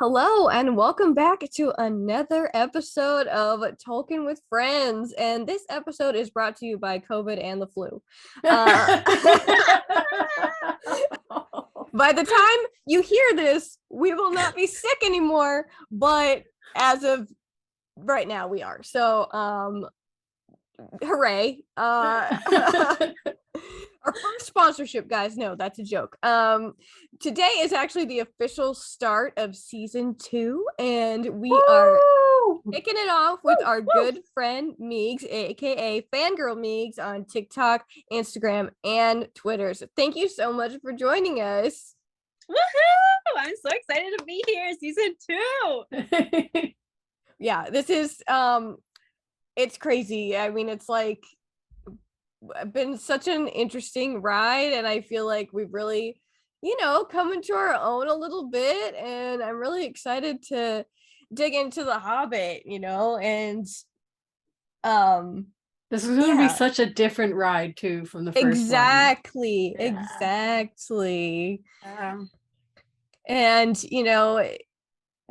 Hello and welcome back to another episode of Tolkien with Friends. And this episode is brought to you by COVID and the flu. Uh, by the time you hear this, we will not be sick anymore, but as of right now, we are. So, hooray. Our first sponsorship, guys. No, that's a joke. Today is actually the official start of season 2, and we are kicking it off with our good friend Meegs, aka FanGirlMeegs, on TikTok, Instagram, and Twitter. So thank you so much for joining us. Woohoo! I'm so excited to be here, season 2. Yeah, this is it's crazy. I mean, it's like been such an interesting ride, and I feel like we've really come into our own a little bit, and I'm really excited to dig into the Hobbit, and this is going to be such a different ride too from the first one. Exactly. And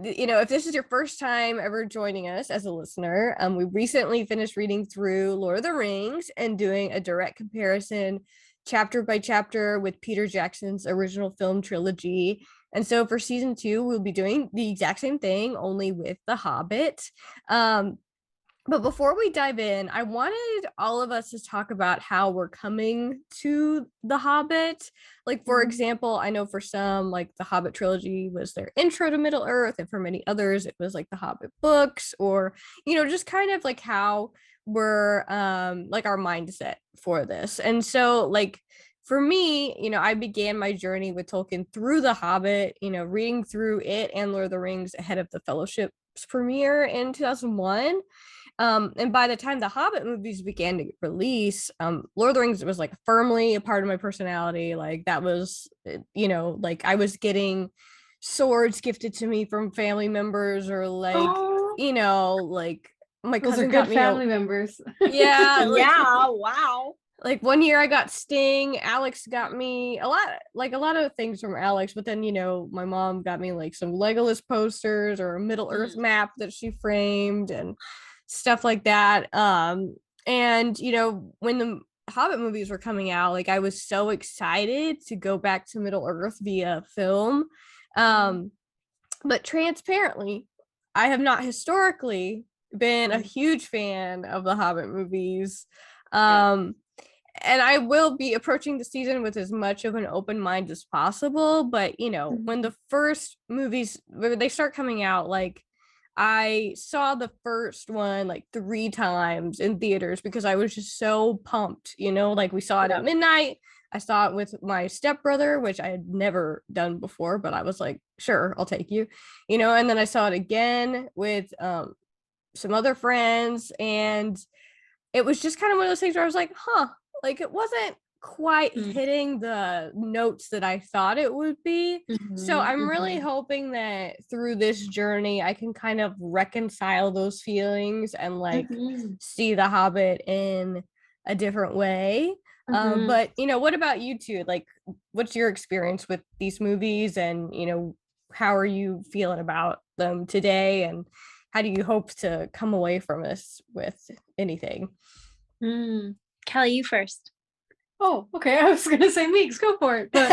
if this is your first time ever joining us as a listener, we recently finished reading through Lord of the Rings and doing a direct comparison chapter by chapter with Peter Jackson's original film trilogy. And so for season 2, we'll be doing the exact same thing, only with The Hobbit. But before we dive in, I wanted all of us to talk about how we're coming to The Hobbit. Like, for example, I know for some, like, the Hobbit trilogy was their intro to Middle Earth, and for many others, it was like the Hobbit books, or, just kind of like how we're, like, our mindset for this. And so, like, for me, I began my journey with Tolkien through The Hobbit, reading through it and Lord of the Rings ahead of the Fellowship's premiere in 2001. And by the time the Hobbit movies began to release, Lord of the Rings was like firmly a part of my personality. Like that was, like I was getting swords gifted to me from family members, or like, like my cousin got me family members. Yeah. Yeah. Wow. Like one year I got Sting. Alex got me a lot of things from Alex, but then my mom got me like some Legolas posters or a Middle Earth map that she framed and stuff like that. And when the Hobbit movies were coming out, like I was so excited to go back to Middle Earth via film. But transparently, I have not historically been a huge fan of the Hobbit movies. And I will be approaching the season with as much of an open mind as possible. But, when the first movies, when they start coming out, like I saw the first one like 3 times in theaters because I was just so pumped, like we saw it at midnight. I saw it with my stepbrother, which I had never done before, but I was like, sure, I'll take you, and then I saw it again with some other friends, and it was just kind of one of those things where I was like, like it wasn't quite hitting the notes that I thought it would be. So I'm really hoping that through this journey I can kind of reconcile those feelings and like see the Hobbit in a different way. But what about you two? Like, what's your experience with these movies, and how are you feeling about them today, and how do you hope to come away from this with anything? Kelly, you first. Oh, okay. I was gonna say Meeks, go for it. But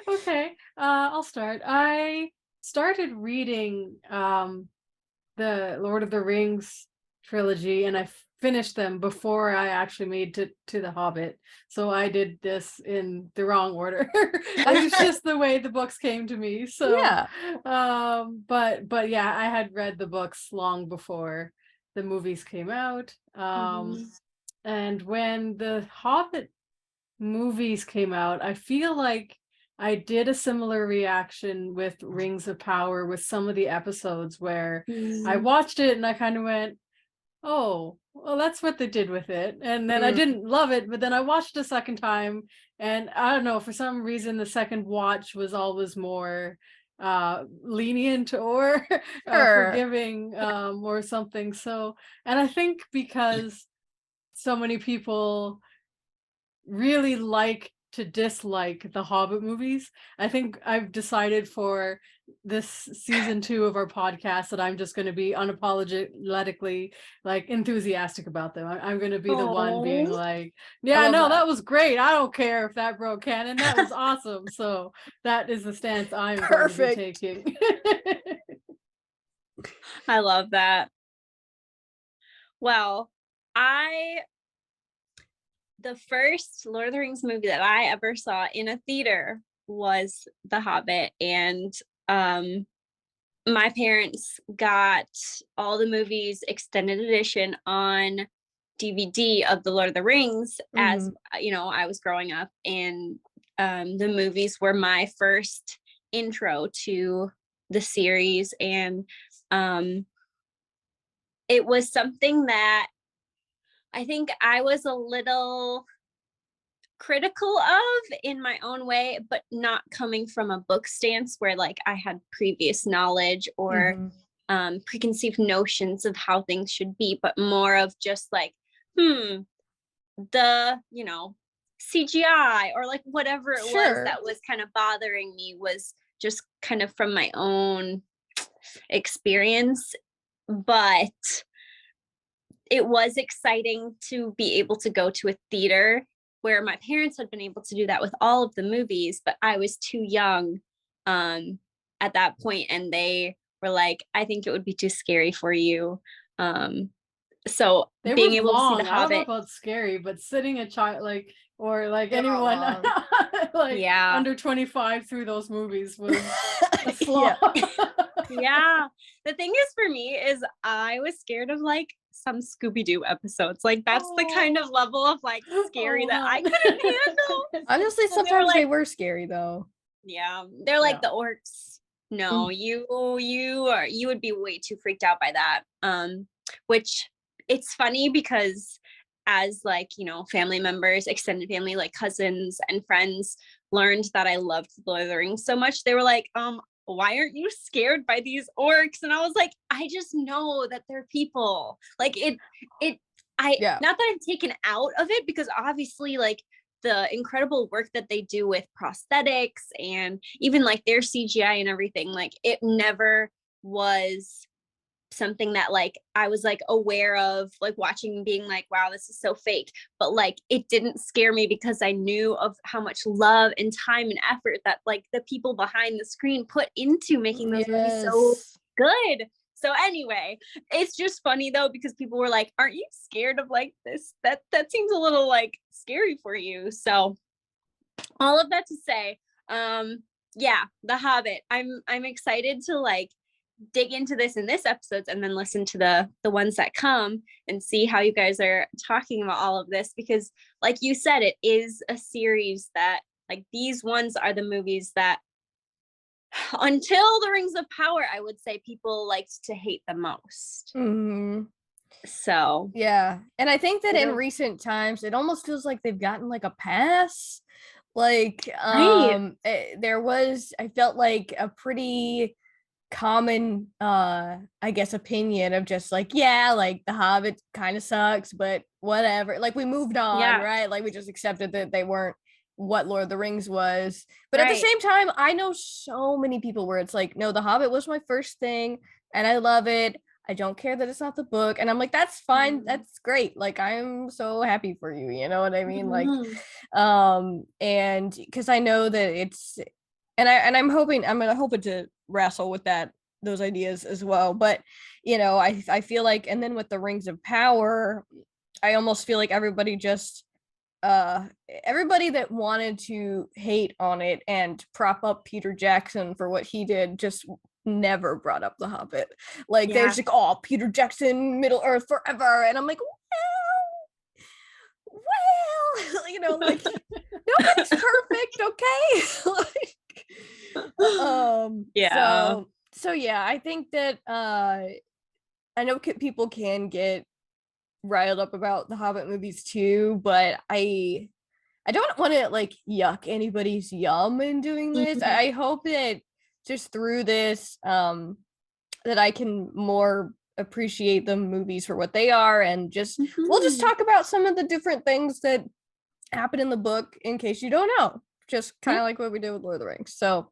okay, I'll start. I started reading the Lord of the Rings trilogy, and I finished them before I actually made to the Hobbit. So I did this in the wrong order. It's just the way the books came to me. So yeah. But yeah, I had read the books long before the movies came out. And when the Hobbit movies came out, I feel like I did a similar reaction with Rings of Power with some of the episodes where I watched it and I kind of went, oh, well, that's what they did with it. And then I didn't love it, but then I watched it a second time, and I don't know, for some reason, the second watch was always more lenient or forgiving or something. So, and I think because so many people really like to dislike the Hobbit movies, I think I've decided for this season 2 of our podcast that I'm just going to be unapologetically like enthusiastic about them. I'm going to be the one being like, yeah, no, that was great. I don't care if that broke canon. That was awesome. So that is the stance I'm going to be taking. I love that. Well, the first Lord of the Rings movie that I ever saw in a theater was The Hobbit, and my parents got all the movies extended edition on DVD of the Lord of the Rings as you know, I was growing up, and the movies were my first intro to the series, and it was something that I think I was a little critical of in my own way, but not coming from a book stance where like I had previous knowledge or preconceived notions of how things should be, but more of just like, the, you know, CGI or like whatever it was that was kind of bothering me was just kind of from my own experience. But it was exciting to be able to go to a theater where my parents had been able to do that with all of the movies, but I was too young at that point, and they were like, I think it would be too scary for you. So they being were able long. to see The I don't know Hobbit, about scary, but sitting a child like, or like anyone like under 25 through those movies was a slog. Yeah. The thing is, for me, is I was scared of like some Scooby-Doo episodes. Like that's the kind of level of like scary that I couldn't handle. Honestly, sometimes they were scary though. Yeah. They're like the orcs. No, you would be way too freaked out by that. Which it's funny because as like, you know, family members, extended family, like cousins and friends learned that I loved Lord of the Rings so much, they were like, why aren't you scared by these orcs? And I was like, I just know that they're people. Like not that I'm taken out of it, because obviously like the incredible work that they do with prosthetics and even like their CGI and everything, like it never was something that like I was like aware of, like watching being like, wow, this is so fake. But like it didn't scare me because I knew of how much love and time and effort that like the people behind the screen put into making those movies so good. So anyway, it's just funny though, because people were like, aren't you scared of like this? That seems a little like scary for you. So all of that to say, The Hobbit. I'm excited to like dig into this in this episodes and then listen to the ones that come and see how you guys are talking about all of this, because like you said, it is a series that like these ones are the movies that until the Rings of Power, I would say people liked to hate the most. So yeah, and I think that in recent times it almost feels like they've gotten like a pass. Like there was, I felt like a pretty common I guess opinion of just like, yeah, like The Hobbit kind of sucks, but whatever, like we moved on, right? Like we just accepted that they weren't what Lord of the Rings was. But at the same time, I know so many people where it's like, no, The Hobbit was my first thing and I love it. I don't care that it's not the book. And I'm like, that's fine. That's great. Like, I'm so happy for you. You know what I mean? Like, and because I know that it's, and I'm hoping to wrestle with those ideas as well. But, you know, I feel like, and then with the Rings of Power, I almost feel like everybody that wanted to hate on it and prop up Peter Jackson for what he did just never brought up The Hobbit. Like there's like, oh, Peter Jackson, Middle Earth forever, and I'm like, well, you know, like nobody's perfect, okay? So yeah, I think that I know people can get riled up about the Hobbit movies too, but I don't want to like yuck anybody's yum in doing this. I hope that just through this that I can more appreciate the movies for what they are, and just we'll just talk about some of the different things that happen in the book in case you don't know, just kind of like what we did with Lord of the Rings. So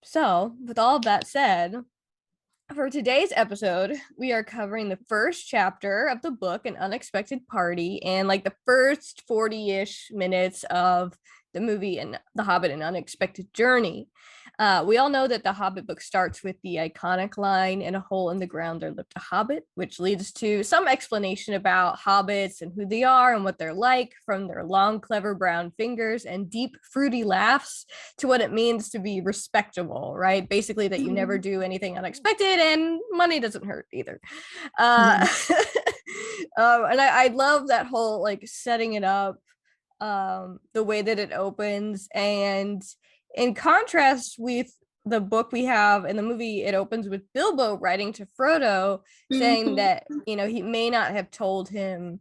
So, with all of that said, for today's episode, we are covering the first chapter of the book, An Unexpected Party, and like the first 40-ish minutes of the movie and The Hobbit, An Unexpected Journey. We all know that the Hobbit book starts with the iconic line, "In a hole in the ground there lived a hobbit," which leads to some explanation about hobbits and who they are and what they're like, from their long, clever brown fingers and deep, fruity laughs to what it means to be respectable, right? Basically, that you never do anything unexpected and money doesn't hurt either. And I love that whole like setting it up, the way that it opens, and in contrast with the book we have in the movie, it opens with Bilbo writing to Frodo saying that, you know, he may not have told him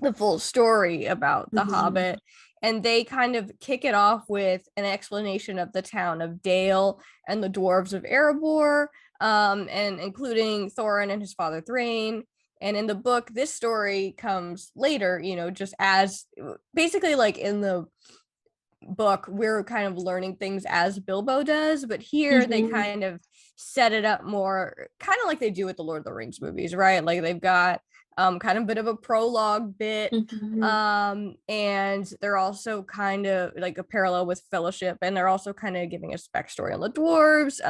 the full story about the Hobbit, and they kind of kick it off with an explanation of the town of Dale and the dwarves of Erebor, and including Thorin and his father Thrain. And in the book, this story comes later, you know, just as basically like in the book, we're kind of learning things as Bilbo does, but here they kind of set it up more kind of like they do with the Lord of the Rings movies, right? Like they've got kind of a bit of a prologue bit, and they're also kind of like a parallel with Fellowship, and they're also kind of giving us backstory on the dwarves,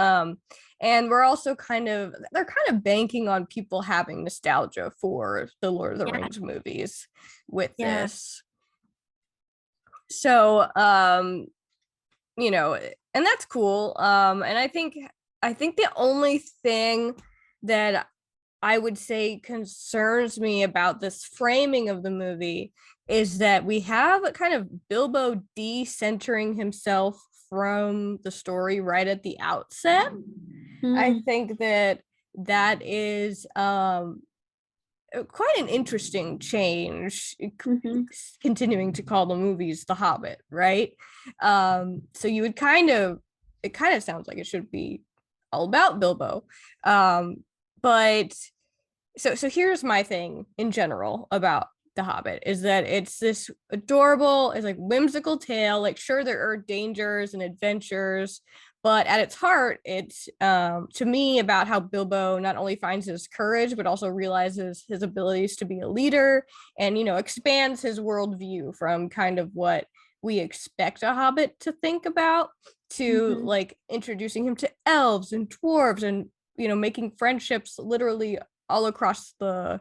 and we're also they're kind of banking on people having nostalgia for the Lord of the Rings movies with this. So you know, and that's cool, and I think the only thing that I would say concerns me about this framing of the movie is that we have a kind of Bilbo decentering himself from the story right at the outset. I think that is quite an interesting change, continuing to call the movies The Hobbit, right? So you would it kind of sounds like it should be all about Bilbo, but so here's my thing in general about The Hobbit is that it's this adorable, it's like whimsical tale. Like, sure, there are dangers and adventures, but at its heart, it's to me about how Bilbo not only finds his courage, but also realizes his abilities to be a leader, and, you know, expands his worldview from kind of what we expect a hobbit to think about to like introducing him to elves and dwarves, and, you know, making friendships literally all across the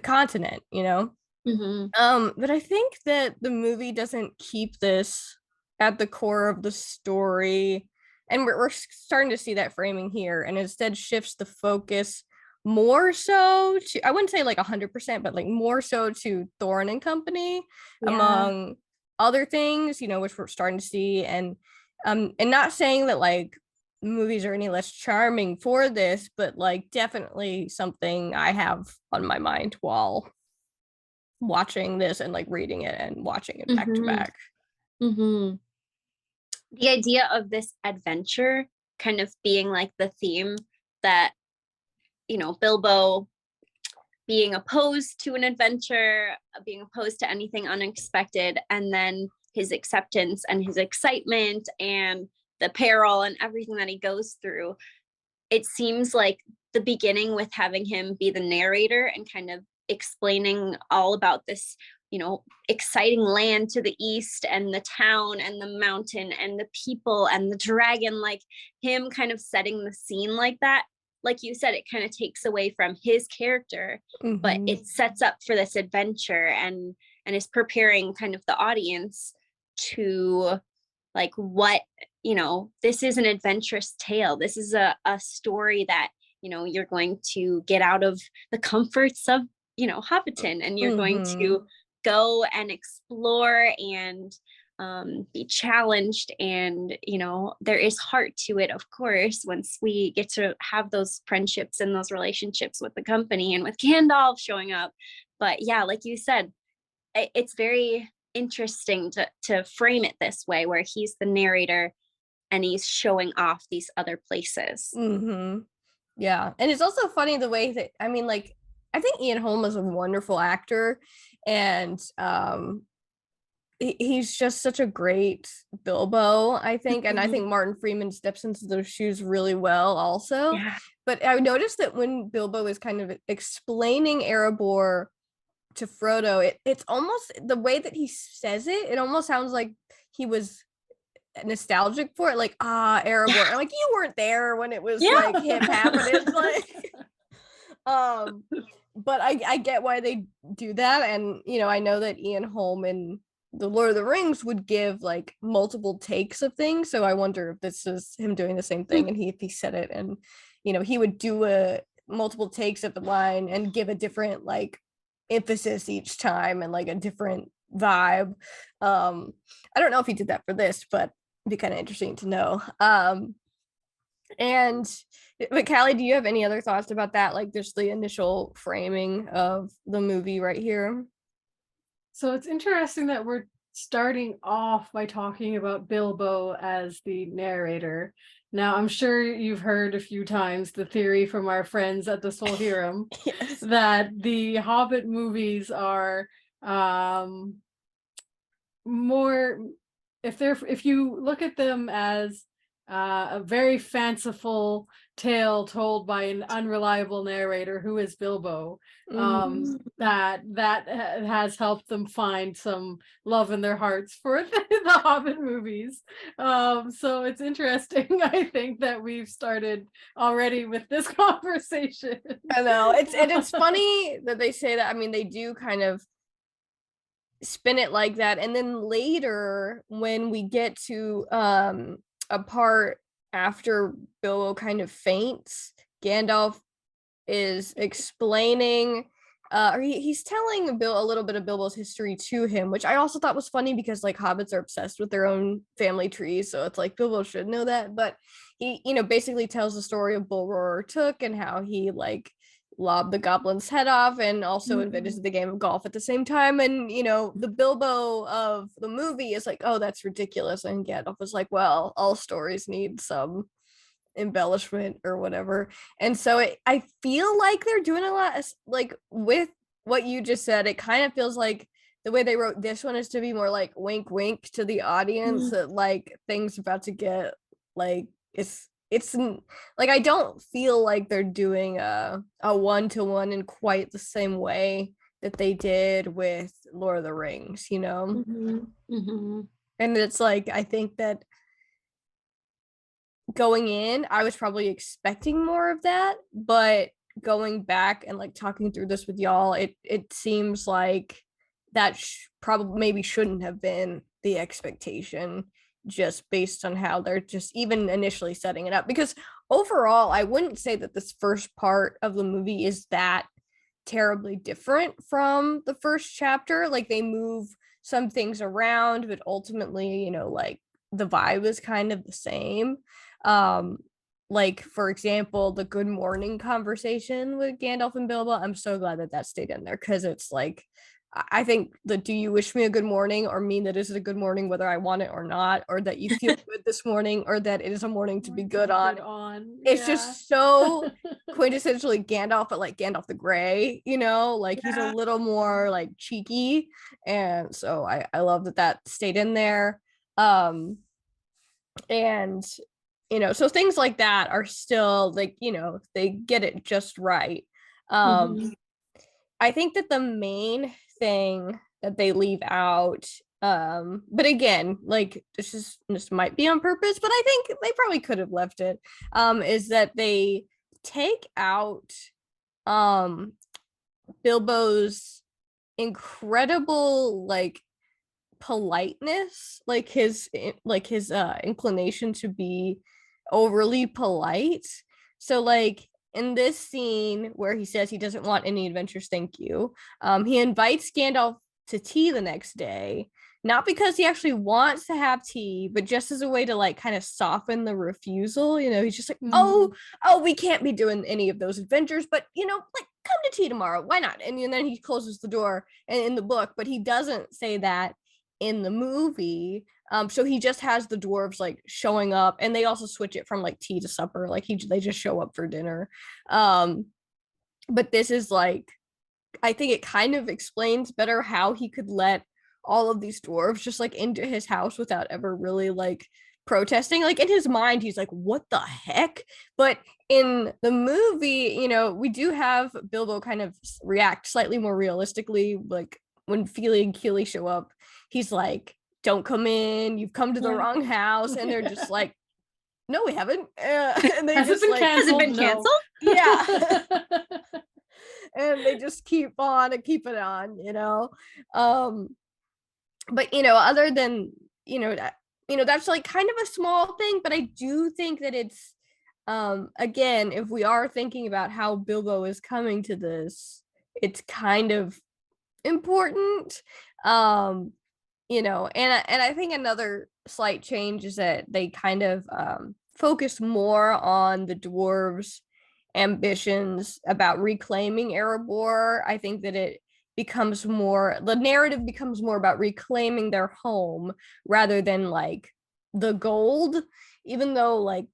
continent, you know. But I think that the movie doesn't keep this at the core of the story, and we're starting to see that framing here, and instead shifts the focus more so to, I wouldn't say like 100%, but like more so to Thorin and company, among other things, you know, which we're starting to see. And not saying that like movies are any less charming for this, but like definitely something I have on my mind while watching this and like reading it and watching it back to back. The idea of this adventure kind of being like the theme, that, you know, Bilbo being opposed to an adventure, being opposed to anything unexpected, and then his acceptance and his excitement and the peril and everything that he goes through. It seems like the beginning with having him be the narrator and kind of explaining all about this, you know, exciting land to the east, and the town and the mountain and the people and the dragon, like him kind of setting the scene like that. Like you said, it kind of takes away from his character, but it sets up for this adventure, and is preparing kind of the audience to like, what, you know, this is an adventurous tale. This is a story that, you know, you're going to get out of the comforts of, you know, Hobbiton, and you're going to go and explore and be challenged. And, you know, there is heart to it, of course, once we get to have those friendships and those relationships with the company and with Gandalf showing up. But yeah, like you said, it's very interesting to frame it this way, where he's the narrator and he's showing off these other places. Yeah, and it's also funny the way that, I mean, like, I think Ian Holm is a wonderful actor, and he's just such a great Bilbo, I think. And I think Martin Freeman steps into those shoes really well also. Yeah. But I noticed that when Bilbo is kind of explaining Erebor to Frodo, it's almost the way that he says it, it almost sounds like he was nostalgic for it, like Erebor. Yeah. Like you weren't there when it was Yeah. like him happening. It's like but I get why they do that. And I know that Ian Holm in the Lord of the Rings would give like multiple takes of things, so I wonder if this is him doing the same thing, and if he said it and he would do a multiple takes of the line and give a different like emphasis each time and like a different vibe. I don't know if he did that for this, but it'd be kind of interesting to know. But Callie, do you have any other thoughts about that, like just the initial framing of the movie right here? So it's interesting that we're starting off by talking about Bilbo as the narrator. Now, I'm sure you've heard a few times the theory from our friends at the Solherum Yes. that the Hobbit movies are more, if you look at them as a very fanciful tale told by an unreliable narrator who is Bilbo, that has helped them find some love in their hearts for the Hobbit movies. So it's interesting, I think, that we've started already with this conversation. I know it's funny that they say that. I mean, they do kind of spin it like that, and then later when we get to a part after Bilbo kind of faints, Gandalf is explaining or he's telling Bill a little bit of Bilbo's history to him, which I also thought was funny because like hobbits are obsessed with their own family trees, so it's like Bilbo should know that. But he basically tells the story of Bulwer Took and how he like lobbed the goblin's head off and also invented the game of golf at the same time. And the Bilbo of the movie is like, oh, that's ridiculous, and Gandalf was like, well, all stories need some embellishment or whatever. And so I feel like they're doing a lot like with what you just said. It kind of feels like the way they wrote this one is to be more like wink wink to the audience that like things about to get like it's like I don't feel like they're doing a one-to-one in quite the same way that they did with Lord of the Rings, and it's like I think that going in I was probably expecting more of that, but going back and like talking through this with y'all, it seems like that probably maybe shouldn't have been the expectation, just based on how they're just even initially setting it up. Because overall I wouldn't say that this first part of the movie is that terribly different from the first chapter. Like they move some things around, but ultimately like the vibe is kind of the same. Like for example, the good morning conversation with Gandalf and Bilbo, I'm so glad that stayed in there, because it's like I think the do you wish me a good morning or mean that is it a good morning whether I want it or not, or that you feel good this morning, or that it is a morning to be good on. It's just so quintessentially Gandalf, but like Gandalf the Grey, like he's a little more like cheeky. And so I love that stayed in there. And so things like that are still like, they get it just right. I think that the main thing that they leave out, but again, like this might be on purpose, but I think they probably could have left it, is that they take out Bilbo's incredible like politeness, like his inclination to be overly polite. So like in this scene where he says he doesn't want any adventures, thank you, he invites Gandalf to tea the next day, not because he actually wants to have tea, but just as a way to like kind of soften the refusal. He's just like, oh, we can't be doing any of those adventures, but like come to tea tomorrow, why not? And then he closes the door in the book, but he doesn't say that in the movie. So he just has the dwarves like showing up, and they also switch it from like tea to supper, like they just show up for dinner. But this is like, I think it kind of explains better how he could let all of these dwarves just like into his house without ever really like protesting. Like in his mind, he's like, what the heck? But in the movie, you know, we do have Bilbo kind of react slightly more realistically. Like when Feely and Keely show up, he's like, don't come in, you've come to the wrong house. And they're just like, no, we haven't. And they Has just it been like, canceled? Has it been No. canceled? yeah. And they just keep on and keep it on, you know. But you know, other than, you know, that's like kind of a small thing, but I do think that it's again, if we are thinking about how Bilbo is coming to this, it's kind of important. You know, and I think another slight change is that they kind of focus more on the dwarves' ambitions about reclaiming Erebor. I think that the narrative becomes more about reclaiming their home rather than like the gold, even though like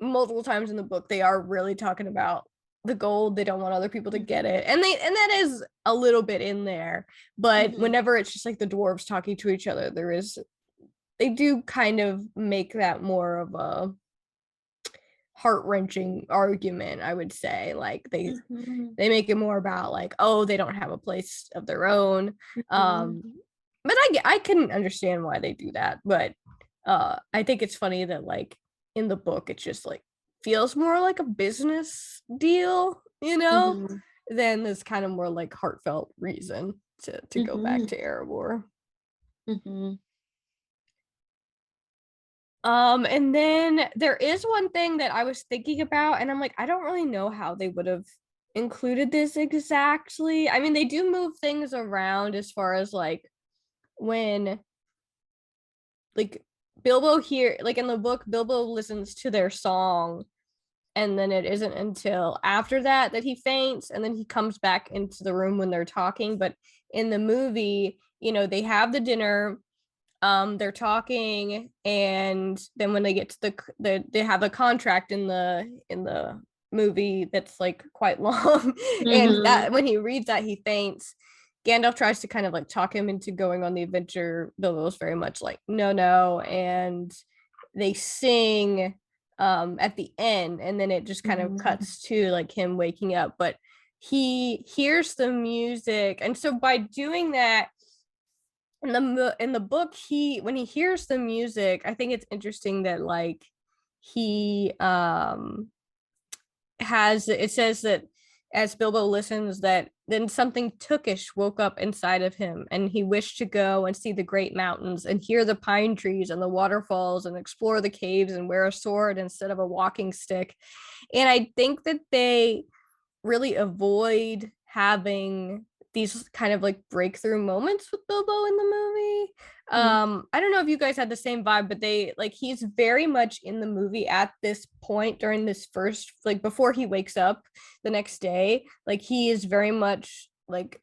multiple times in the book they are really talking about the gold. They don't want other people to get it, and that is a little bit in there, but whenever it's just like the dwarves talking to each other, they do kind of make that more of a heart-wrenching argument, I would say. Like they make it more about like, oh, they don't have a place of their own. But I can understand why they do that, but I think it's funny that like in the book it's just like feels more like a business deal, you know, than this kind of more like heartfelt reason to go back to Erebor. And then there is one thing that I was thinking about, and I'm like, I don't really know how they would have included this exactly. I mean, they do move things around as far as like when like Bilbo here, like in the book, Bilbo listens to their song, and then it isn't until after that he faints, and then he comes back into the room when they're talking. But in the movie, you know, they have the dinner, they're talking, and then when they get to they have a contract in the movie that's like quite long, and that when he reads that he faints. Gandalf tries to kind of like talk him into going on the adventure. Bilbo's very much like no, and they sing at the end, and then it just kind of cuts to like him waking up, but he hears the music. And so by doing that in the book, when he hears the music, I think it's interesting that like he it says that as Bilbo listens, that then something Tookish woke up inside of him, and he wished to go and see the great mountains and hear the pine trees and the waterfalls and explore the caves and wear a sword instead of a walking stick. And I think that they really avoid having these kind of like breakthrough moments with Bilbo in the movie. I don't know if you guys had the same vibe, but they like he's very much in the movie at this point during this first, like before he wakes up the next day, like he is very much like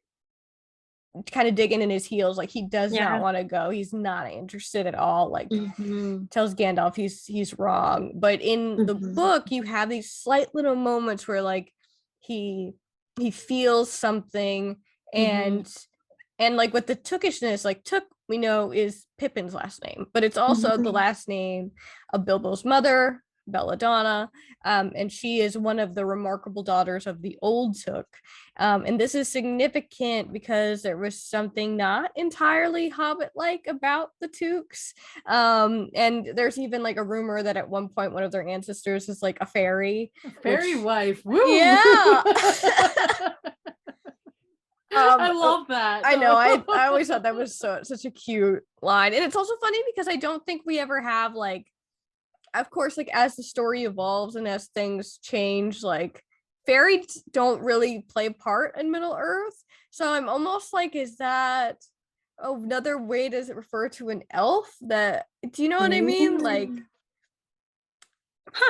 kind of digging in his heels, like he does not want to go. He's not interested at all, like tells Gandalf he's wrong. But in the book you have these slight little moments where like he feels something, and like with the Tookishness, like Took we know is Pippin's last name, but it's also the last name of Bilbo's mother, Belladonna, and she is one of the remarkable daughters of the old Took. And this is significant because there was something not entirely Hobbit-like about the Tooks. And there's even like a rumor that at one point one of their ancestors is like a fairy. Fairy wife. Woo! Yeah. I love that. I know. I always thought that was such a cute line. And it's also funny because I don't think we ever have like, of course, like as the story evolves and as things change, like fairies don't really play a part in Middle Earth. So I'm almost like, is that another way to refer to an elf? That, do you know what I mean? Like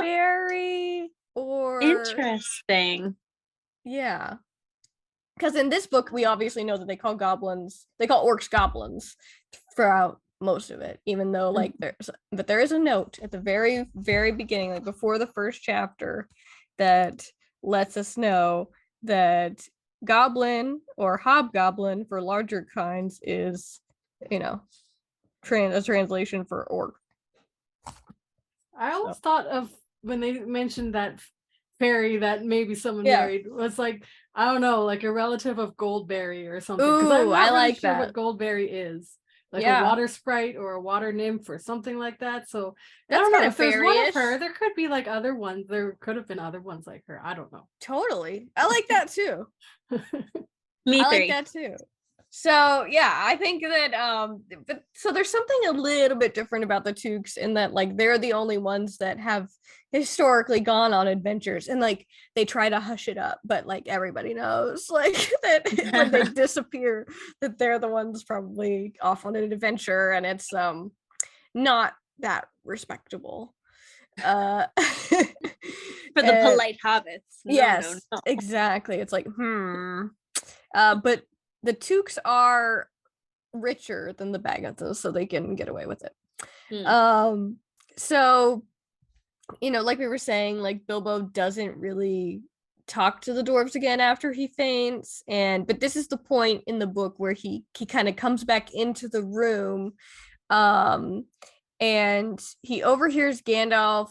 fairy or interesting. Yeah. Because in this book, we obviously know that they call orcs goblins throughout most of it, even though like there is a note at the very, very beginning, like before the first chapter, that lets us know that goblin or hobgoblin for larger kinds is you know, a translation for orc. I always thought of when they mentioned that fairy that maybe someone married was like, I don't know, like a relative of Goldberry or something. Because I'm Ooh, not I really like sure that. what Goldberry is. Like a water sprite or a water nymph or something like that. So I That's don't know kind if of there's one of fairy-ish. her. There could be like other ones. There could have been other ones like her. I don't know. Totally. I like that too. Me I three. like that too. So yeah, I think that but so there's something a little bit different about the Tooks in that like they're the only ones that have historically gone on adventures, and like they try to hush it up, but like everybody knows like that when they disappear that they're the ones probably off on an adventure, and it's not that respectable. For the polite hobbits. Yes, No. exactly. It's like but the Tooks are richer than the Baggathos, so they can get away with it. So like we were saying, like Bilbo doesn't really talk to the dwarves again after he faints, but this is the point in the book where he kind of comes back into the room, and he overhears Gandalf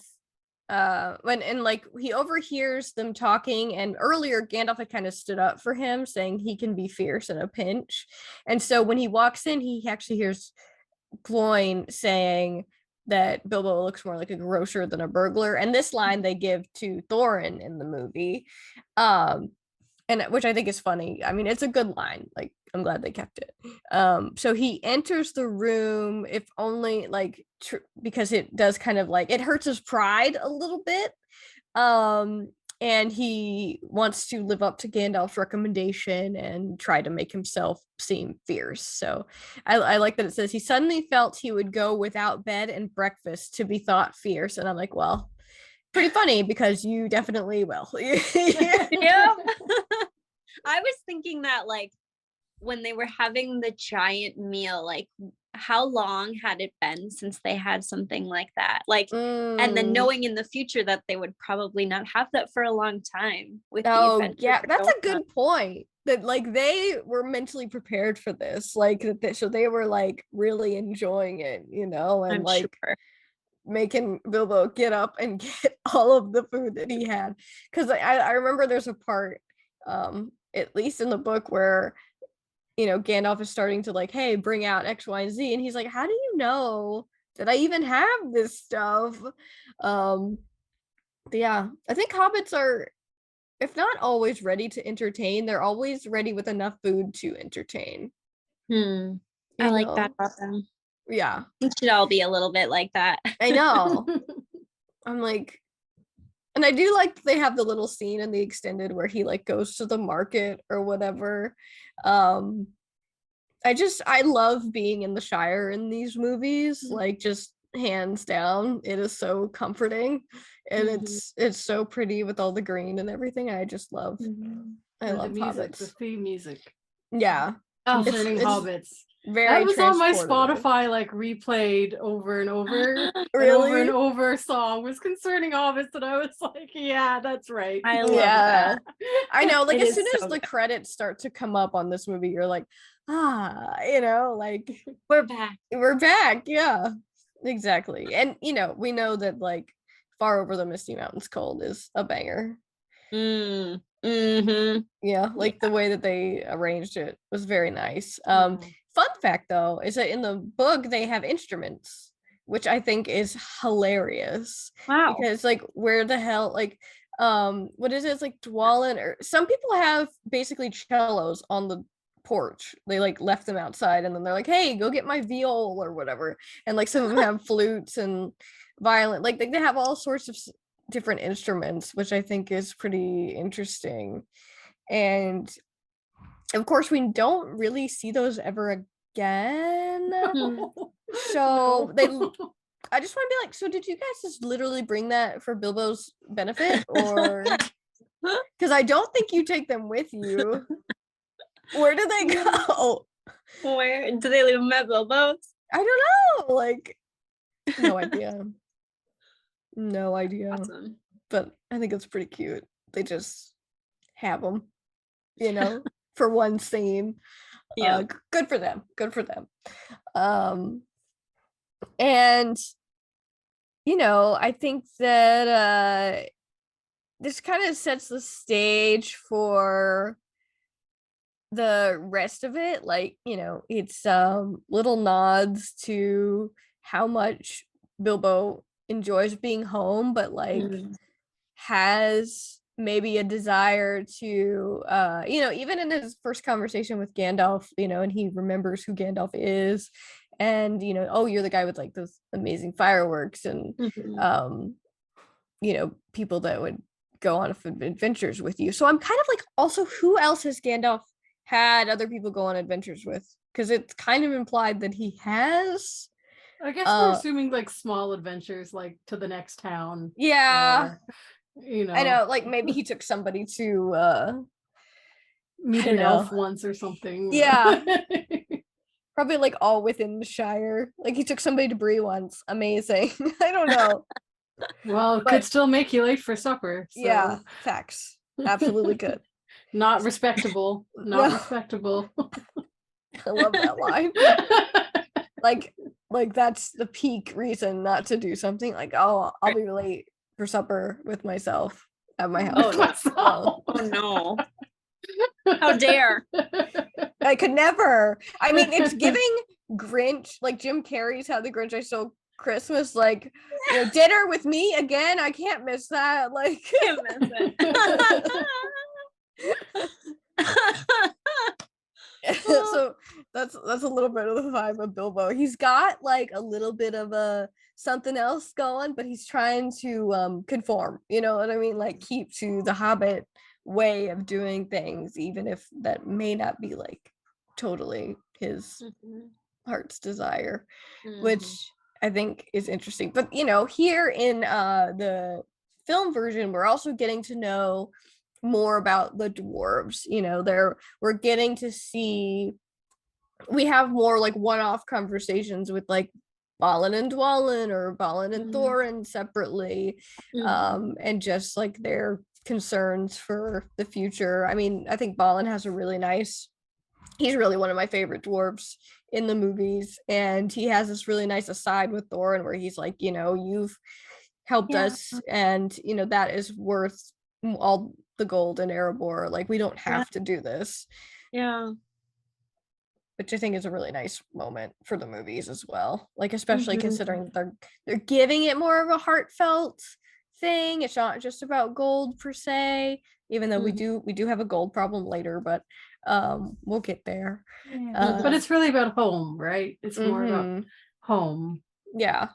he overhears them talking, and earlier Gandalf had kind of stood up for him, saying he can be fierce in a pinch. And so when he walks in, he actually hears Gloin saying that Bilbo looks more like a grocer than a burglar, and this line they give to Thorin in the movie, and which I think is funny. I mean, it's a good line. Like, I'm glad they kept it. So he enters the room, if only like because it does kind of like it hurts his pride a little bit. And he wants to live up to Gandalf's recommendation and try to make himself seem fierce. So I like that it says he suddenly felt he would go without bed and breakfast to be thought fierce. And I'm like, well, pretty funny because you definitely will. Yeah. I was thinking that like when they were having the giant meal, like how long had it been since they had something like that? Like, and then knowing in the future that they would probably not have that for a long time with the adventure. Yeah, that's a good point. That like they were mentally prepared for this, like so they were like really enjoying it, and I'm like sure. making Bilbo get up and get all of the food that he had. Because I remember there's a part, at least in the book, where Gandalf is starting to like, hey, bring out X, Y, and Z, and he's like, how do you know that I even have this stuff? Yeah, I think hobbits are, if not always ready to entertain, they're always ready with enough food to entertain. I like that about them. Yeah, we should all be a little bit like that. I know. I'm like, and I do like they have the little scene in the extended where he like goes to the market or whatever. I love being in the Shire in these movies, like just hands down. It is so comforting, and it's so pretty with all the green and everything. I just love I love the music, hobbits. the theme music. Yeah. Concerning hobbits. Very that was on my transportive. Spotify, like replayed over and over. Really? And over song was Concerning Hobbits, and I was like, yeah, that's right. I love that. I know, like It as soon is as so the good. credits start to come up on this movie, you're like, like We're back. we're back. Yeah, exactly. And we know that like Far Over the Misty Mountains Cold is a banger. Yeah, like the way that they arranged it was very nice. Fun fact though is that in the book they have instruments, which I think is hilarious. Wow. Because like where the hell, like what is it? It's like Dwalin, or some people have basically cellos on the porch. They like left them outside, and then they're like, hey, go get my viol or whatever. And like some of them have flutes and violin, like they have all sorts of different instruments, which I think is pretty interesting. And of course we don't really see those ever again. So I just want to be like, so did you guys just literally bring that for Bilbo's benefit, or because I don't think you take them with you? Where do they go? Where do they leave them at Bilbo's? I don't know, like no idea. Awesome. But I think it's pretty cute. They just have them, for one scene. Yeah. Good for them. Good for them. And I think that this kind of sets the stage for the rest of it. Like, it's little nods to how much Bilbo enjoys being home, but like has maybe a desire to even in his first conversation with Gandalf, and he remembers who Gandalf is, and oh, you're the guy with like those amazing fireworks, and people that would go on adventures with you. So I'm kind of like, also, who else has Gandalf had other people go on adventures with? Because it's kind of implied that he has. I guess we're assuming like small adventures, like to the next town. Yeah. Or, I know, like maybe he took somebody to meet an elf once or something. Yeah. Probably like all within the Shire. Like he took somebody to Bree once. Amazing. I don't know. Well, it could still make you late for supper. So. Yeah, facts. Absolutely good. Not respectable. Not respectable. I love that line. like that's the peak reason not to do something. Like, oh, I'll be late for supper with myself at my house. Oh no. How dare. I could never. I mean, it's giving Grinch, like Jim Carrey's How the Grinch I Stole Christmas, like, dinner with me again. I can't miss that. Like, can't miss it. So that's a little bit of the vibe of Bilbo. He's got like a little bit of a something else going, but he's trying to conform, you know what I mean? Like keep to the Hobbit way of doing things, even if that may not be like totally his heart's desire, which I think is interesting. But here in the film version, we're also getting to know more about the dwarves. We're getting to see, we have more like one-off conversations with like Balin and Dwalin, or Balin and Thorin separately, and just like their concerns for the future. I mean, I think Balin has a really nice, he's really one of my favorite dwarves in the movies, and he has this really nice aside with Thorin where he's like, you've helped us, and that is worth all the gold in Erebor. Like, we don't have to do this. Yeah. Which I think is a really nice moment for the movies as well. Like, especially considering they're giving it more of a heartfelt thing. It's not just about gold per se, even though we do have a gold problem later, but we'll get there. But it's really about home, right? It's more about home. Yeah.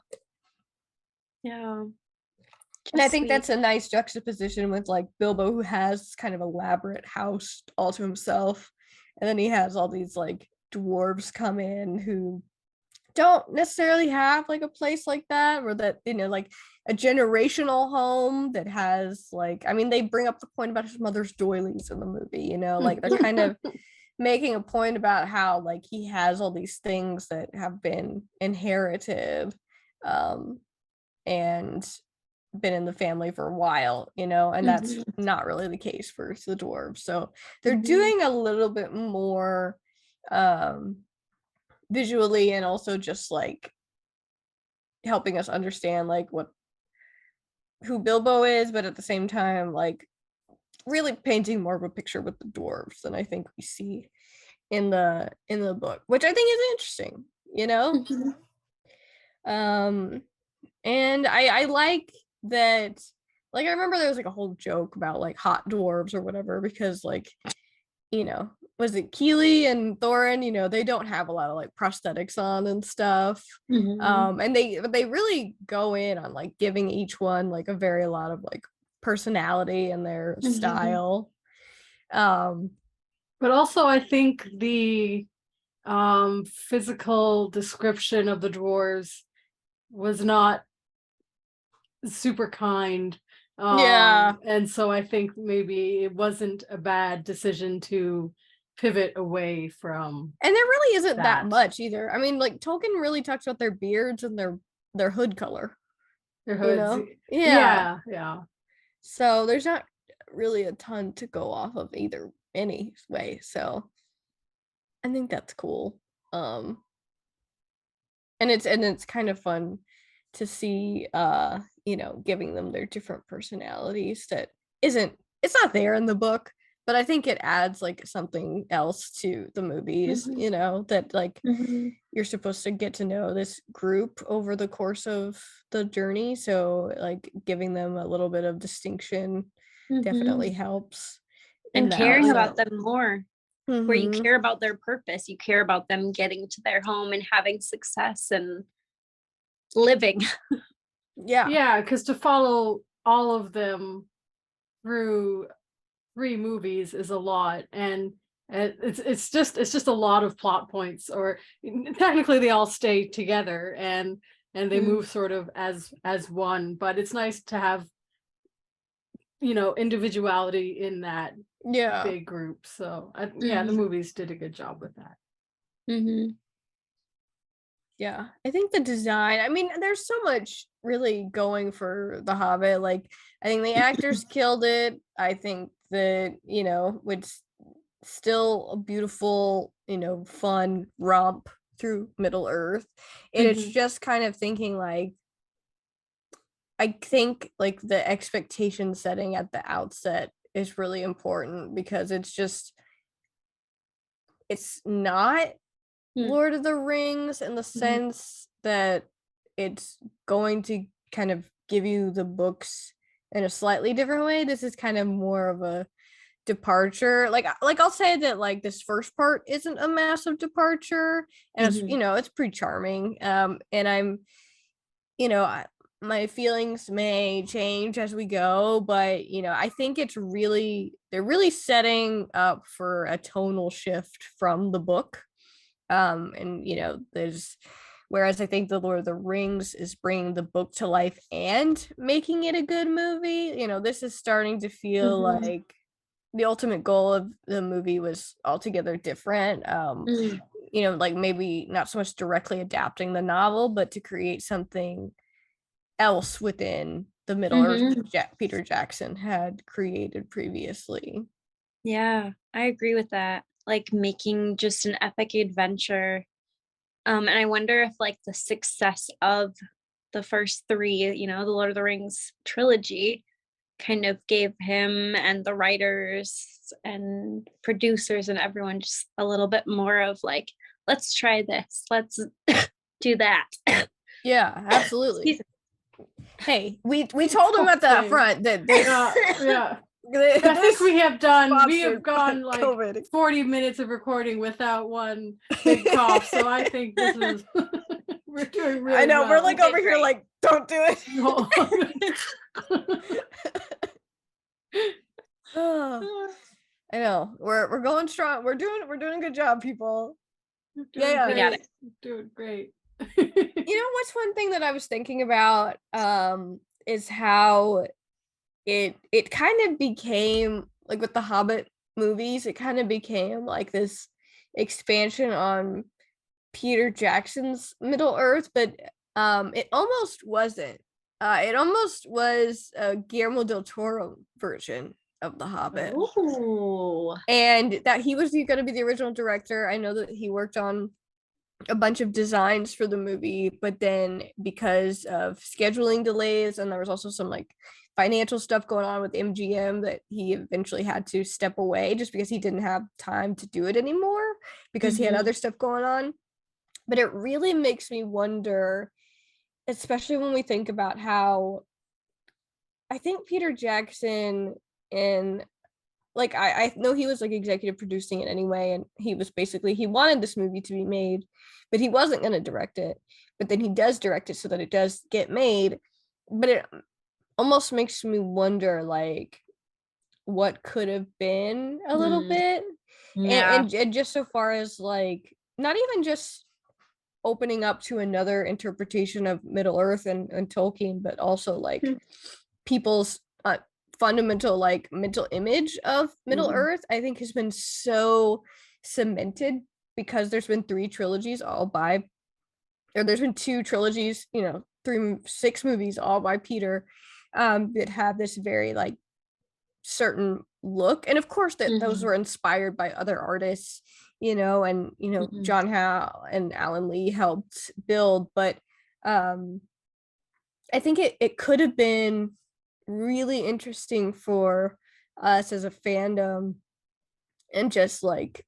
And I think that's a nice juxtaposition with like Bilbo, who has kind of elaborate house all to himself, and then he has all these like dwarves come in who don't necessarily have like a place like that, or that like a generational home that has like, I mean, they bring up the point about his mother's doilies in the movie, like they're kind of making a point about how like he has all these things that have been inherited and been in the family for a while, and that's not really the case for the dwarves. So they're doing a little bit more visually, and also just like helping us understand like who Bilbo is, but at the same time like really painting more of a picture with the dwarves than I think we see in the book, which I think is interesting, and I like that. Like, I remember there was like a whole joke about like hot dwarves or whatever, because like, was it Keely and Thorin, they don't have a lot of like prosthetics on and stuff. And they really go in on like giving each one like a very lot of like personality and their style. But also I think the physical description of the dwarves was not super kind. And so I think maybe it wasn't a bad decision to pivot away from, and there really isn't that much either. I mean, like Tolkien really talks about their beards and their hood color, their hoods. Yeah. So there's not really a ton to go off of either anyway. So I think that's cool. And it's kind of fun to see giving them their different personalities that it's not there in the book, but I think it adds like something else to the movies, that like you're supposed to get to know this group over the course of the journey, so like giving them a little bit of distinction definitely helps in and that. caring about them more, where you Mhm. care about their purpose, you care about them getting to their home and having success and living. Yeah, because to follow all of them through 3 movies is a lot, and it's just a lot of plot points, or technically they all stay together and they move sort of as one, but it's nice to have individuality in that Yeah. big group. So the movies did a good job with that. Yeah, I think the design, I mean, there's so much really going for The Hobbit. Like, I think the actors killed it. I think that, it's still a beautiful, fun romp through Middle Earth. And it's just kind of thinking like, I think like the expectation setting at the outset is really important, because it's not Lord of the Rings in the sense that it's going to kind of give you the books in a slightly different way. This is kind of more of a departure. Like I'll say that like this first part isn't a massive departure, and it's pretty charming. And I'm, my feelings may change as we go, but I think they're really setting up for a tonal shift from the book. And whereas I think the Lord of the Rings is bringing the book to life and making it a good movie, this is starting to feel like the ultimate goal of the movie was altogether different. Like maybe not so much directly adapting the novel, but to create something else within the Middle Earth Peter Jackson had created previously. Yeah, I agree with that. Like making just an epic adventure. And I wonder if like the success of the first 3, the Lord of the Rings trilogy kind of gave him and the writers and producers and everyone just a little bit more of like, let's try this, let's do that. Yeah, absolutely. Hey, we told him at the front that yeah. I think we have gone like COVID. 40 minutes of recording without one big cough, so I think this is we're doing really I know, well. we're like over here like, don't do it. No. I know. We're going strong. We're doing a good job, people. Yeah, we got it. Doing great. What's one thing that I was thinking about is how it kind of became like with the Hobbit movies, it kind of became like this expansion on Peter Jackson's Middle Earth, but it almost wasn't. It almost was a Guillermo del Toro version of The Hobbit. Ooh. And that he was going to be the original director. I know that he worked on a bunch of designs for the movie, but then because of scheduling delays, and there was also some like financial stuff going on with MGM, that he eventually had to step away just because he didn't have time to do it anymore because he had other stuff going on. But it really makes me wonder, especially when we think about how I think Peter Jackson, and like I know he was like executive producing it anyway, and he wanted this movie to be made, but he wasn't going to direct it. But then he does direct it so that it does get made. But it almost makes me wonder like what could have been a little bit. Yeah. And just so far as like not even just opening up to another interpretation of Middle Earth and Tolkien, but also like people's fundamental like mental image of Middle Earth, I think has been so cemented because there's been 3 trilogies there's been 2 trilogies, 6 movies all by Peter, that have this very like certain look, and of course that those were inspired by other artists, and John Howe and Alan Lee helped build. But I think it could have been really interesting for us as a fandom and just like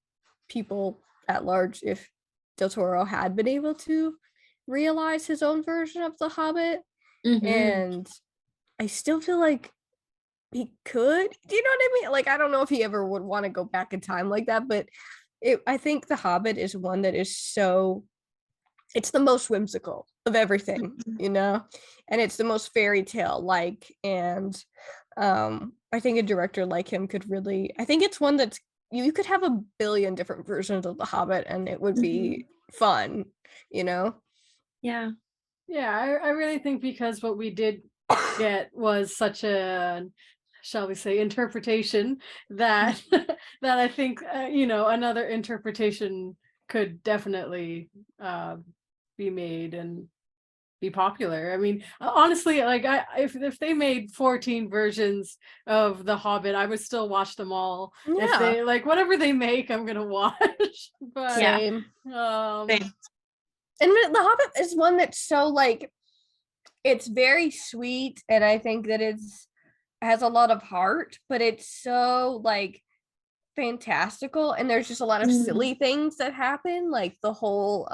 people at large if Del Toro had been able to realize his own version of The Hobbit. And I still feel like he could. Do you know what I mean? Like, I don't know if he ever would want to go back in time like that, but I think The Hobbit is one that is it's the most whimsical of everything, and it's the most fairy tale like. And I think a director like him could really, I think it's one that's, you could have a billion different versions of The Hobbit and it would be fun, Yeah. I really think because what we did get was such a, shall we say, interpretation that that I think another interpretation could definitely be made and be popular. I mean, honestly, like if they made 14 versions of The Hobbit, I would still watch them all. Yeah. If they like whatever they make, I'm gonna watch. But Same. Same. And The Hobbit is one that's so like, it's very sweet, and I think that has a lot of heart, but it's so like fantastical, and there's just a lot of silly things that happen, like the whole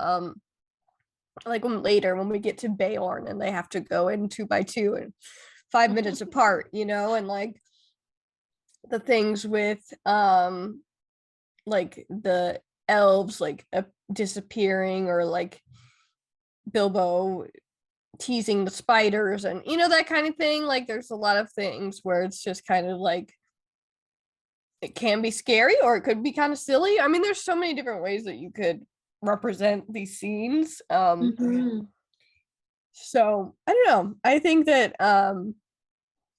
like when we get to Beorn and they have to go in 2 by 2 and 5 minutes apart, and like the things with like the elves like disappearing, or like Bilbo teasing the spiders and that kind of thing. Like there's a lot of things where it's just kind of like it can be scary or it could be kind of silly. I mean, there's so many different ways that you could represent these scenes. So I don't know. I think that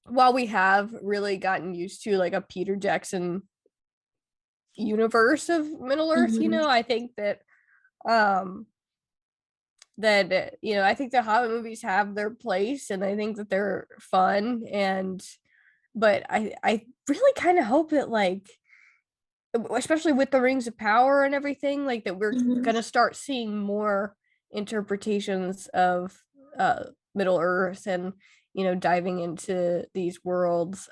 while we have really gotten used to like a Peter Jackson universe of Middle Earth, I think that I think the Hobbit movies have their place, and I think that they're fun, but I really kind of hope that, like, especially with the Rings of Power and everything, like that we're gonna start seeing more interpretations of Middle Earth and diving into these worlds,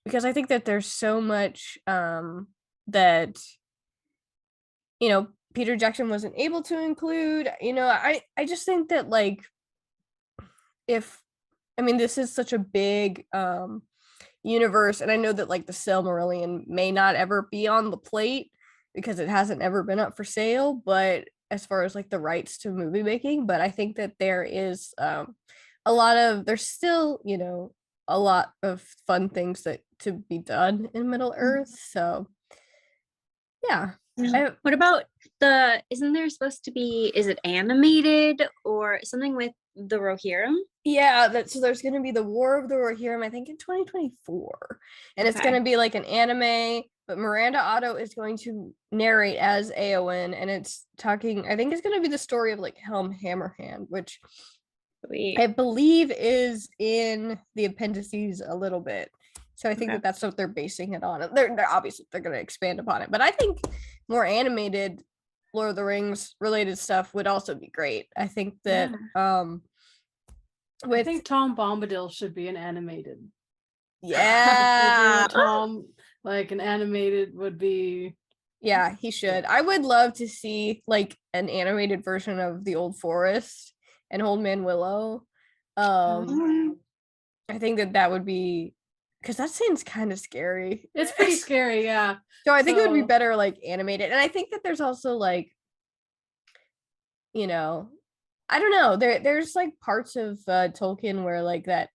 because I think that there's so much that Peter Jackson wasn't able to include. I just think that, like, this is such a big universe, and I know that like the Silmarillion may not ever be on the plate because it hasn't ever been up for sale, but as far as like the rights to movie making, but I think that there is there's still a lot of fun things that to be done in Middle Earth. So yeah. What about isn't there supposed to be, is it animated or something with the Rohirrim? Yeah, so there's going to be the War of the Rohirrim, I think in 2024, and it's going to be like an anime, but Miranda Otto is going to narrate as Eowyn, and it's talking, I think it's going to be the story of like Helm Hammerhand, which I believe is in the appendices a little bit. So I think that that's what they're basing it on. They're obviously they're going to expand upon it, but I think more animated Lord of the Rings related stuff would also be great. I think that I think Tom Bombadil should be an animated. Yeah. Tom, like an animated would be. Yeah, he should. I would love to see like an animated version of The Old Forest and Old Man Willow. I think that would be, because that scene's kind of scary. It's pretty scary, yeah. So I think it would be better like animated. And I think that there's also like, I don't know, there's like parts of Tolkien where like that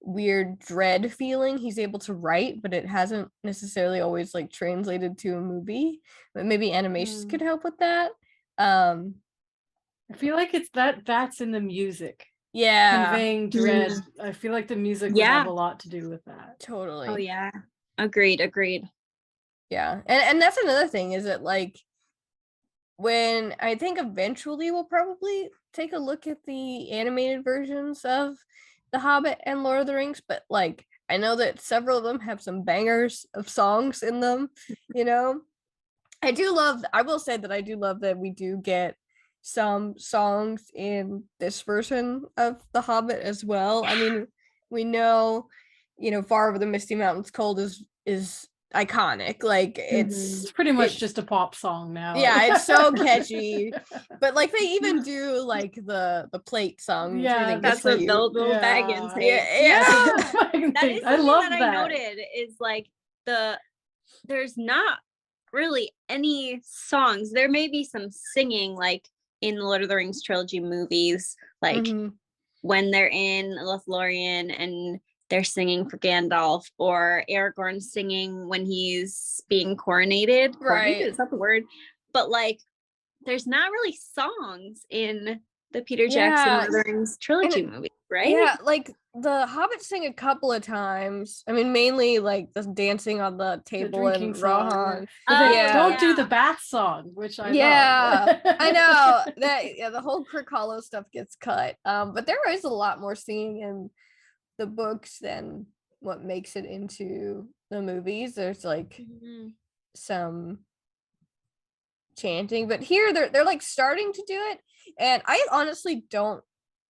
weird dread feeling he's able to write, but it hasn't necessarily always like translated to a movie. But maybe animations could help with that. I feel like it's that's in the music. Yeah. Conveying dread. I feel like the music would have a lot to do with that. Totally. Oh yeah. Agreed. Yeah. And that's another thing, is that like when I think eventually we'll probably take a look at the animated versions of The Hobbit and Lord of the Rings, but like I know that several of them have some bangers of songs in them, I will say that I do love that we do get some songs in this version of The Hobbit as well. I mean, we know, Far Over the Misty Mountains Cold is iconic. Like It's pretty much just a pop song now. Yeah, it's so catchy. But like they even do like the plate song. Yeah, that's what Bilbo Baggins hates. That is I love that. I noted is like there's not really any songs. There may be some singing like in the Lord of the Rings trilogy movies, like when they're in Lothlorien and they're singing for Gandalf, or Aragorn singing when he's being coronated. Right. Is that the word? But like, there's not really songs in the Peter Jackson Lord of the Rings trilogy movie, right? Yeah, like the Hobbit sing a couple of times. I mean, mainly like the dancing on the table and Rohan. Don't do the bath song, which I love. I know that the whole Crick Hollow stuff gets cut. But there is a lot more singing in the books than what makes it into the movies. There's like some chanting, but here they're like starting to do it, and I honestly don't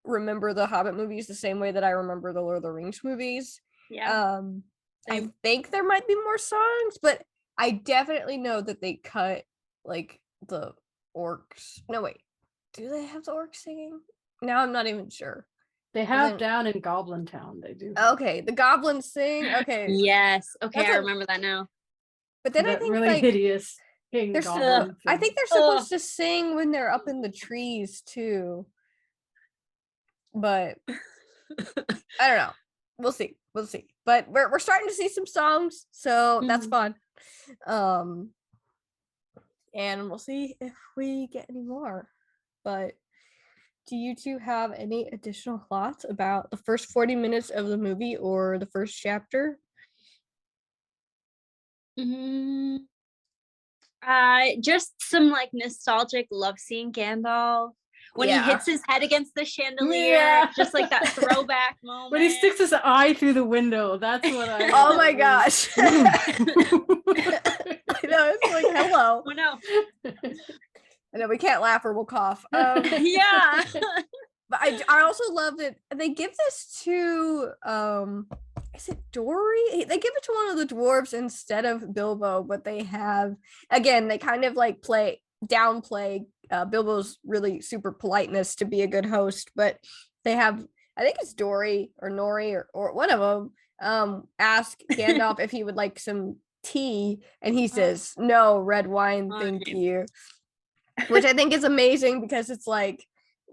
remember the Hobbit movies the same way that I remember the Lord of the Rings movies. I think there might be more songs, but I definitely know that they cut like the orcs. No, wait, do they have the orcs singing? Now I'm not even sure. They have down in Goblin Town. They do. Okay, the goblins sing. Okay. Yes. Okay, I remember that now. But then I think really like hideous. I think they're supposed to sing when they're up in the trees too. But I don't know. We'll see. But we're starting to see some songs, so that's fun. And we'll see if we get any more. But do you two have any additional thoughts about the first 40 minutes of the movie or the first chapter? Just some like nostalgic love seeing Gandalf when he hits his head against the chandelier, just like that throwback moment. When he sticks his eye through the window, that's what I oh my gosh. I know, it's like hello. Oh no. I know we can't laugh or we'll cough. Yeah. But I also love that they give this to is it Dory? They give it to one of the dwarves instead of Bilbo, but they have, again, they kind of like downplay Bilbo's really super politeness to be a good host, but they have, I think it's Dory or Nori or one of them ask Gandalf if he would like some tea, and he says no, red wine, thank you, which I think is amazing because it's like,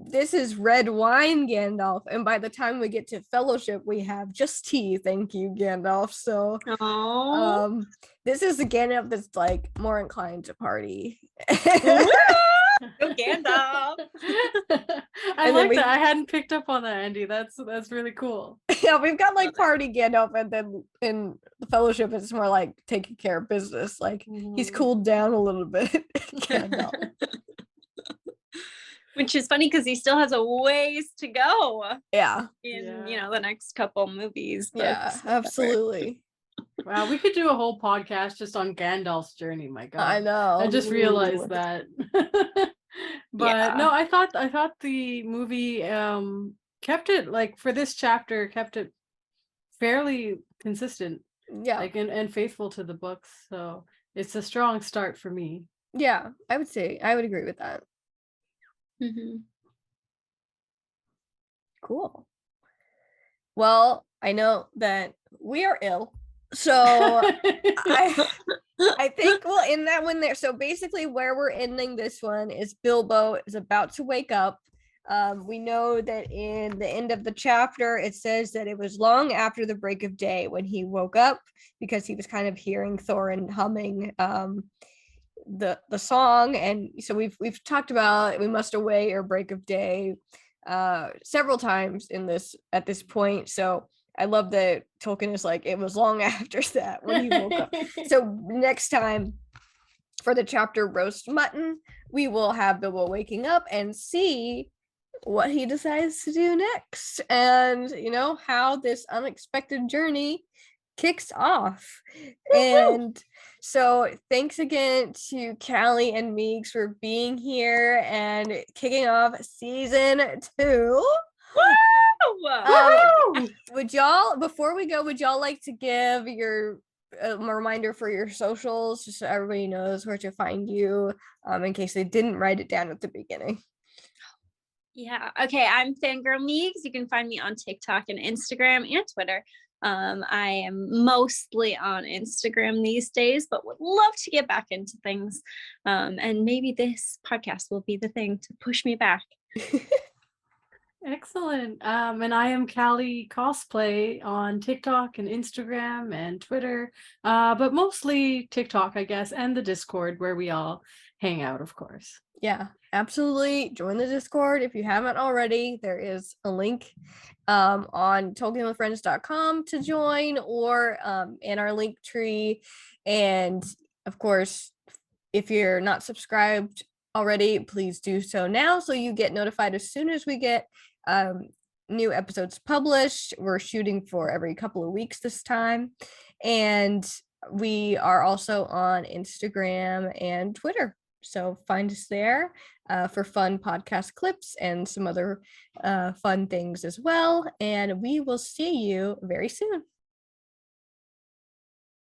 this is red wine, Gandalf, and by the time we get to Fellowship we have just tea, thank you, Gandalf. So this is the Gandalf that's like more inclined to party. Go Gandalf. I like that. I hadn't picked up on that, Andy. That's really cool. Yeah, we've got like party Gandalf, and then in the Fellowship it's more like taking care of business, like he's cooled down a little bit. Gandalf. Which is funny because he still has a ways to go. Yeah. In the next couple movies. Yeah, absolutely. Wow, we could do a whole podcast just on Gandalf's journey. My God, I know. I just realized that. But no, I thought the movie kept it, like, for this chapter, kept it fairly consistent. Yeah, like and faithful to the books. So it's a strong start for me. Yeah, I would agree with that. Cool. Well, I know that we are ill, so I think we'll end that one there. So basically where we're ending this one is Bilbo is about to wake up. We know that in the end of the chapter it says that it was long after the break of day when he woke up, because he was kind of hearing Thorin humming the song. And so we've talked about we must away or break of day several times at this point. So I love that Tolkien is like, it was long after that when he woke up. So next time for the chapter Roast Mutton, we will have Bilbo waking up and see what he decides to do next, and how this unexpected journey kicks off. And so thanks again to Callie and Meegs for being here and kicking off season 2. Would y'all, before we go, would y'all like to give your a reminder for your socials, just so everybody knows where to find you, in case they didn't write it down at the beginning? Yeah. Okay. I'm FanGirlMeegs. You can find me on TikTok and Instagram and Twitter. I am mostly on Instagram these days, but would love to get back into things. And maybe this podcast will be the thing to push me back. Excellent. And I am Callie Cosplay on TikTok and Instagram and Twitter, but mostly TikTok, I guess, and the Discord where we all hang out, of course. Yeah, absolutely. Join the Discord if you haven't already. There is a link on TolkienWithFriends.com to join, or in our link tree. And of course, if you're not subscribed already, please do so now so you get notified as soon as we get new episodes published. We're shooting for every couple of weeks this time. And we are also on Instagram and Twitter. So find us there for fun podcast clips and some other fun things as well. And we will see you very soon.